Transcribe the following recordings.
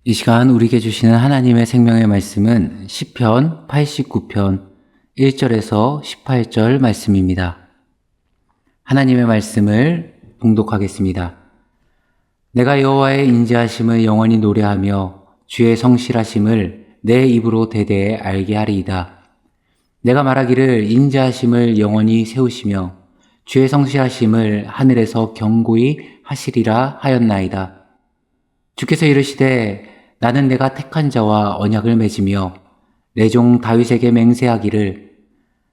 이 시간 우리에게 주시는 하나님의 생명의 말씀은 시편 89편 1절에서 18절 말씀입니다. 하나님의 말씀을 봉독하겠습니다. 내가 여호와의 인자하심을 영원히 노래하며 주의 성실하심을 내 입으로 대대에 알게 하리이다. 내가 말하기를 인자하심을 영원히 세우시며 주의 성실하심을 하늘에서 경고히 하시리라 하였나이다. 주께서 이르시되 나는 내가 택한 자와 언약을 맺으며 내 종 다윗에게 맹세하기를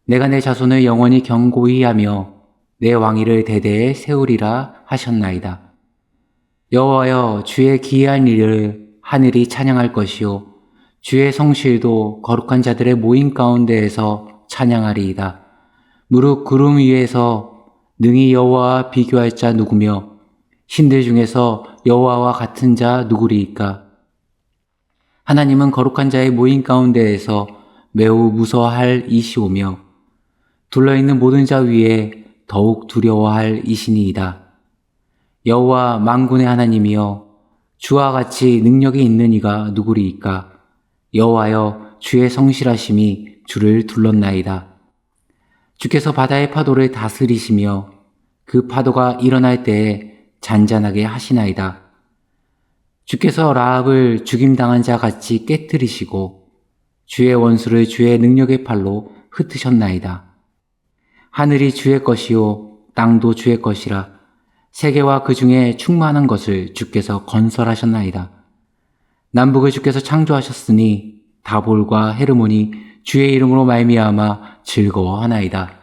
내가 내 자손을 영원히 경고히 하며 내 왕위를 대대에 세우리라 하셨나이다. 여호와여, 주의 기이한 일을 하늘이 찬양할 것이요 주의 성실도 거룩한 자들의 모임 가운데에서 찬양하리이다. 무릇 구름 위에서 능히 여호와와 비교할 자 누구며 신들 중에서 여호와와 같은 자 누구리이까? 하나님은 거룩한 자의 모임 가운데에서 매우 무서워할 이시오며 둘러있는 모든 자 위에 더욱 두려워할 이시니이다. 여호와 만군의 하나님이여, 주와 같이 능력이 있는 이가 누구리이까? 여호와여, 주의 성실하심이 주를 둘렀나이다. 주께서 바다의 파도를 다스리시며 그 파도가 일어날 때에 잔잔하게 하시나이다. 주께서 라합을 죽임당한 자 같이 깨뜨리시고 주의 원수를 주의 능력의 팔로 흩으셨나이다. 하늘이 주의 것이요 땅도 주의 것이라. 세계와 그 중에 충만한 것을 주께서 건설하셨나이다. 남북을 주께서 창조하셨으니 다볼과 헤르몬이 주의 이름으로 말미암아 즐거워하나이다.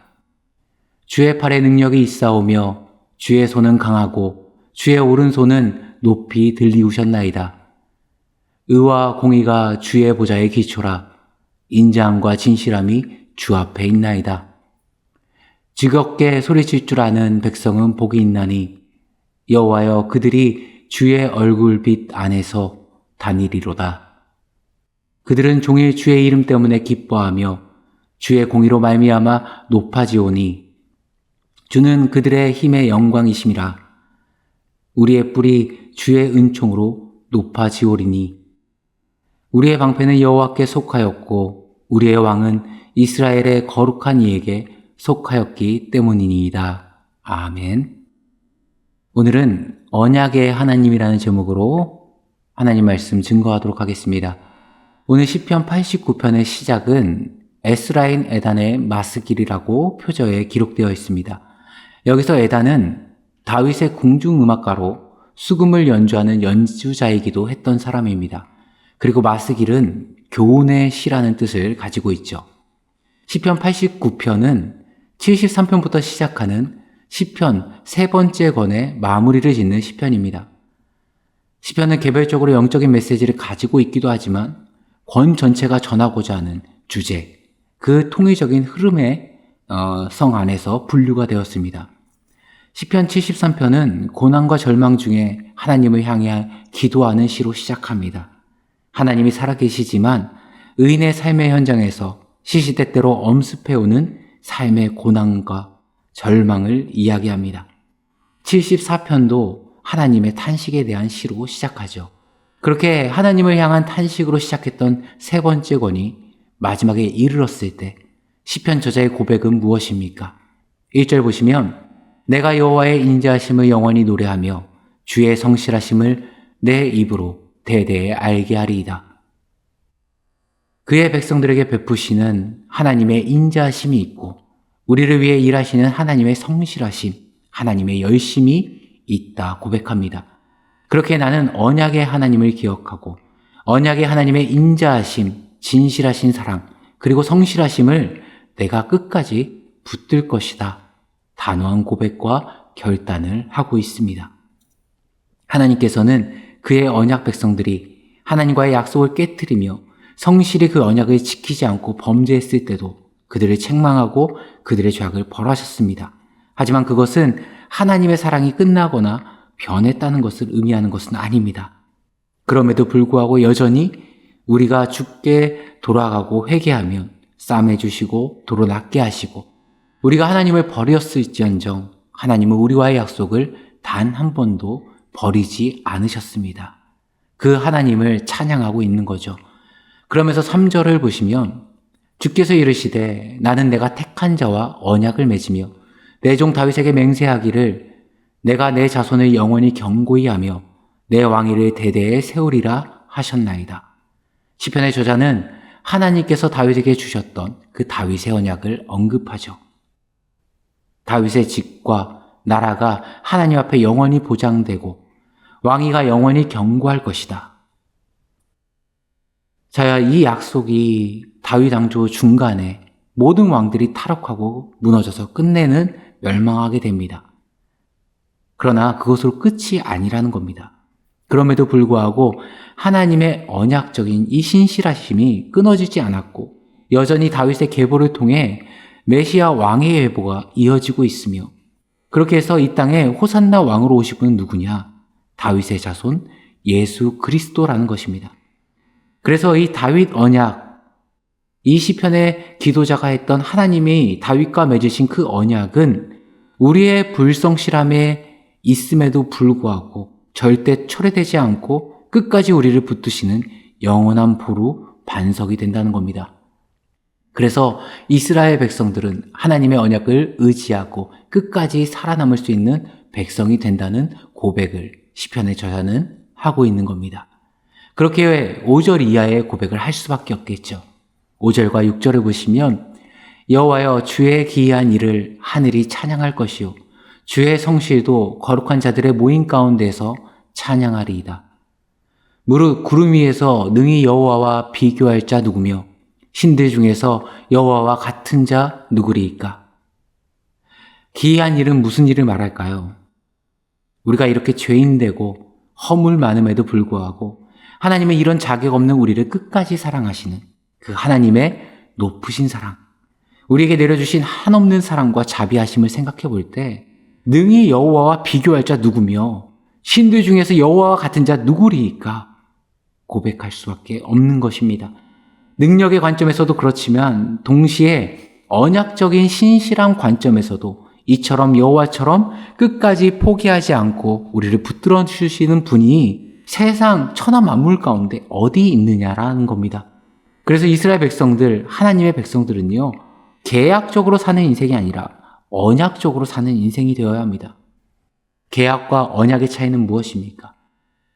주의 팔에 능력이 있사오며 주의 손은 강하고 주의 오른손은 높이 들리우셨나이다. 의와 공의가 주의 보좌의 기초라. 인자함과 진실함이 주 앞에 있나이다. 즐겁게 소리칠 줄 아는 백성은 복이 있나니 여호와여, 그들이 주의 얼굴빛 안에서 다니리로다. 그들은 종일 주의 이름 때문에 기뻐하며 주의 공의로 말미암아 높아지오니 주는 그들의 힘의 영광이심이라. 우리의 뿔이 주의 은총으로 높아지오리니 우리의 방패는 여호와께 속하였고 우리의 왕은 이스라엘의 거룩한 이에게 속하였기 때문이니이다. 아멘. 오늘은 언약의 하나님이라는 제목으로 하나님 말씀 증거하도록 하겠습니다. 오늘 시편 89편의 시작은 에스라인 에단의 마스길이라고 표저에 기록되어 있습니다. 여기서 에단은 다윗의 궁중음악가로 수금을 연주하는 연주자이기도 했던 사람입니다. 그리고 마스길은 교훈의 시라는 뜻을 가지고 있죠. 시편 89편은 73편부터 시작하는 시편 세 번째 권의 마무리를 짓는 시편입니다. 시편은 개별적으로 영적인 메시지를 가지고 있기도 하지만 권 전체가 전하고자 하는 주제, 그 통일적인 흐름의 성 안에서 분류가 되었습니다. 시편 73편은 고난과 절망 중에 하나님을 향해 기도하는 시로 시작합니다. 하나님이 살아계시지만 의인의 삶의 현장에서 시시때때로 엄습해오는 삶의 고난과 절망을 이야기합니다. 74편도 하나님의 탄식에 대한 시로 시작하죠. 그렇게 하나님을 향한 탄식으로 시작했던 세 번째 권이 마지막에 이르렀을 때 시편 저자의 고백은 무엇입니까? 1절 보시면 내가 여호와의 인자하심을 영원히 노래하며 주의 성실하심을 내 입으로 대대에 알게 하리이다. 그의 백성들에게 베푸시는 하나님의 인자하심이 있고 우리를 위해 일하시는 하나님의 성실하심, 하나님의 열심이 있다 고백합니다. 그렇게 나는 언약의 하나님을 기억하고 언약의 하나님의 인자하심, 진실하신 사랑, 그리고 성실하심을 내가 끝까지 붙들 것이다. 단호한 고백과 결단을 하고 있습니다. 하나님께서는 그의 언약 백성들이 하나님과의 약속을 깨뜨리며 성실히 그 언약을 지키지 않고 범죄했을 때도 그들을 책망하고 그들의 죄악을 벌하셨습니다. 하지만 그것은 하나님의 사랑이 끝나거나 변했다는 것을 의미하는 것은 아닙니다. 그럼에도 불구하고 여전히 우리가 주께 돌아가고 회개하면 싸매 주시고 도로 낫게 하시고 우리가 하나님을 버렸을지언정 하나님은 우리와의 약속을 단 한 번도 버리지 않으셨습니다. 그 하나님을 찬양하고 있는 거죠. 그러면서 3절을 보시면 주께서 이르시되 나는 내가 택한 자와 언약을 맺으며 내 종 다윗에게 맹세하기를 내가 내 자손을 영원히 경고히 하며 내 왕위를 대대에 세우리라 하셨나이다. 시편의 저자는 하나님께서 다윗에게 주셨던 그 다윗의 언약을 언급하죠. 다윗의 집과 나라가 하나님 앞에 영원히 보장되고 왕위가 영원히 경고할 것이다. 자, 이 약속이 다윗 왕조 중간에 모든 왕들이 타락하고 무너져서 끝내는 멸망하게 됩니다. 그러나 그것으로 끝이 아니라는 겁니다. 그럼에도 불구하고 하나님의 언약적인 이 신실하심이 끊어지지 않았고 여전히 다윗의 계보를 통해 메시아 왕의 예보가 이어지고 있으며 그렇게 해서 이 땅에 호산나 왕으로 오실 분은 누구냐? 다윗의 자손 예수 그리스도라는 것입니다. 그래서 이 다윗 언약, 이 시편의 기도자가 했던 하나님이 다윗과 맺으신 그 언약은 우리의 불성실함에 있음에도 불구하고 절대 철회되지 않고 끝까지 우리를 붙드시는 영원한 보루 반석이 된다는 겁니다. 그래서 이스라엘 백성들은 하나님의 언약을 의지하고 끝까지 살아남을 수 있는 백성이 된다는 고백을 시편의 저자는 하고 있는 겁니다. 그렇게 5절 이하의 고백을 할 수밖에 없겠죠. 5절과 6절을 보시면 여호와여 주의 기이한 일을 하늘이 찬양할 것이요 주의 성실도 거룩한 자들의 모임 가운데서 찬양하리이다. 무릇 구름 위에서 능히 여호와와 비교할 자 누구며 신들 중에서 여호와와 같은 자 누구리이까? 기이한 일은 무슨 일을 말할까요? 우리가 이렇게 죄인되고 허물 많음에도 불구하고 하나님의 이런 자격 없는 우리를 끝까지 사랑하시는 그 하나님의 높으신 사랑, 우리에게 내려주신 한없는 사랑과 자비하심을 생각해 볼 때 능히 여호와와 비교할 자 누구며 신들 중에서 여호와와 같은 자 누구리이까? 고백할 수밖에 없는 것입니다. 능력의 관점에서도 그렇지만 동시에 언약적인 신실한 관점에서도 이처럼 여호와처럼 끝까지 포기하지 않고 우리를 붙들어 주시는 분이 세상 천하 만물 가운데 어디 있느냐라는 겁니다. 그래서 이스라엘 백성들, 하나님의 백성들은요, 계약적으로 사는 인생이 아니라 언약적으로 사는 인생이 되어야 합니다. 계약과 언약의 차이는 무엇입니까?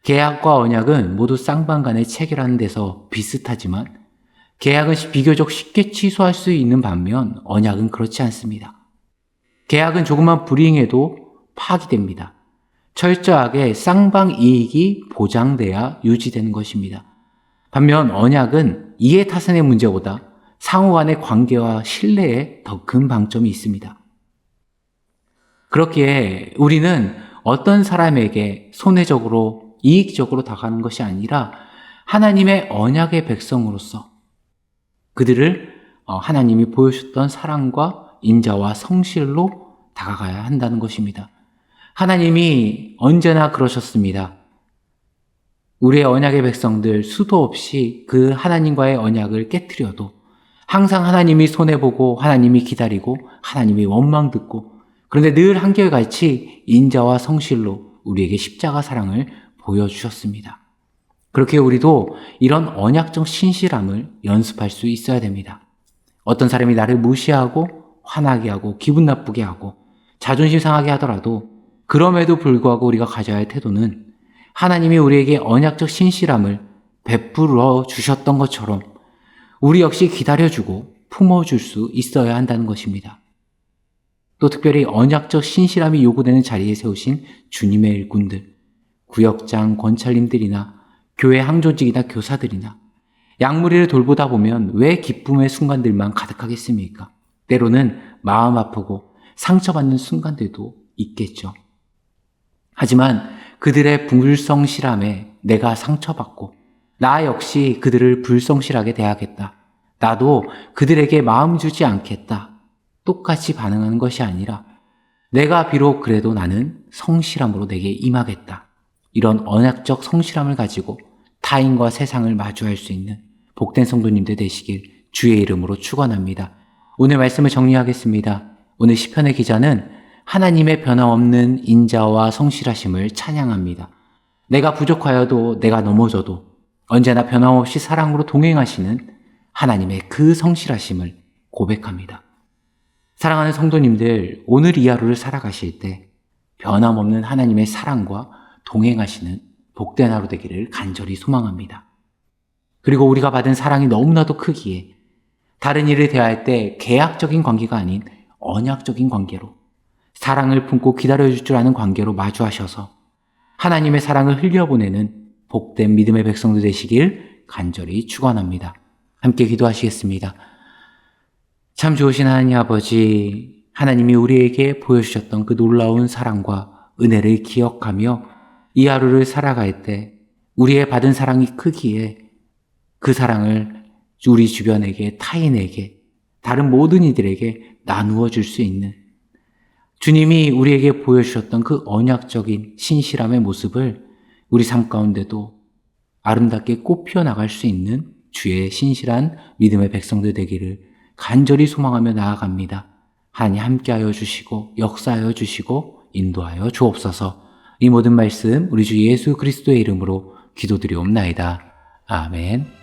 계약과 언약은 모두 쌍방간에 체결하는 데서 비슷하지만 계약은 비교적 쉽게 취소할 수 있는 반면 언약은 그렇지 않습니다. 계약은 조금만 불이행해도 파기됩니다. 철저하게 쌍방 이익이 보장돼야 유지되는 것입니다. 반면 언약은 이해 타산의 문제보다 상호 간의 관계와 신뢰에 더 큰 방점이 있습니다. 그렇기에 우리는 어떤 사람에게 손해적으로 이익적으로 다가가는 것이 아니라 하나님의 언약의 백성으로서 그들을 하나님이 보여주셨던 사랑과 인자와 성실로 다가가야 한다는 것입니다. 하나님이 언제나 그러셨습니다. 우리의 언약의 백성들 수도 없이 그 하나님과의 언약을 깨트려도 항상 하나님이 손해보고 하나님이 기다리고 하나님이 원망 듣고 그런데 늘 한결같이 인자와 성실로 우리에게 십자가 사랑을 보여주셨습니다. 그렇게 우리도 이런 언약적 신실함을 연습할 수 있어야 됩니다. 어떤 사람이 나를 무시하고 화나게 하고 기분 나쁘게 하고 자존심 상하게 하더라도 그럼에도 불구하고 우리가 가져야 할 태도는 하나님이 우리에게 언약적 신실함을 베풀어 주셨던 것처럼 우리 역시 기다려주고 품어줄 수 있어야 한다는 것입니다. 또 특별히 언약적 신실함이 요구되는 자리에 세우신 주님의 일꾼들, 구역장, 권찰님들이나 교회 항조직이나 교사들이나 양무리를 돌보다 보면 왜 기쁨의 순간들만 가득하겠습니까? 때로는 마음 아프고 상처받는 순간들도 있겠죠. 하지만 그들의 불성실함에 내가 상처받고 나 역시 그들을 불성실하게 대하겠다. 나도 그들에게 마음 주지 않겠다. 똑같이 반응하는 것이 아니라 내가 비록 그래도 나는 성실함으로 내게 임하겠다. 이런 언약적 성실함을 가지고 타인과 세상을 마주할 수 있는 복된 성도님들 되시길 주의 이름으로 축원합니다. 오늘 말씀을 정리하겠습니다. 오늘 시편의 기자는 하나님의 변함없는 인자와 성실하심을 찬양합니다. 내가 부족하여도 내가 넘어져도 언제나 변함없이 사랑으로 동행하시는 하나님의 그 성실하심을 고백합니다. 사랑하는 성도님들, 오늘 이 하루를 살아가실 때 변함없는 하나님의 사랑과 동행하시는 복된 하루 되기를 간절히 소망합니다. 그리고 우리가 받은 사랑이 너무나도 크기에 다른 일을 대할 때 계약적인 관계가 아닌 언약적인 관계로 사랑을 품고 기다려줄 줄 아는 관계로 마주하셔서 하나님의 사랑을 흘려보내는 복된 믿음의 백성들 되시길 간절히 축원합니다. 함께 기도하시겠습니다. 참 좋으신 하나님 아버지, 하나님이 우리에게 보여주셨던 그 놀라운 사랑과 은혜를 기억하며 이 하루를 살아갈 때 우리의 받은 사랑이 크기에 그 사랑을 우리 주변에게, 타인에게, 다른 모든 이들에게 나누어 줄 수 있는 주님이 우리에게 보여주셨던 그 언약적인 신실함의 모습을 우리 삶 가운데도 아름답게 꽃피어 나갈 수 있는 주의 신실한 믿음의 백성들 되기를 간절히 소망하며 나아갑니다. 하나님 함께하여 주시고 역사하여 주시고 인도하여 주옵소서. 이 모든 말씀 우리 주 예수 그리스도의 이름으로 기도드리옵나이다. 아멘.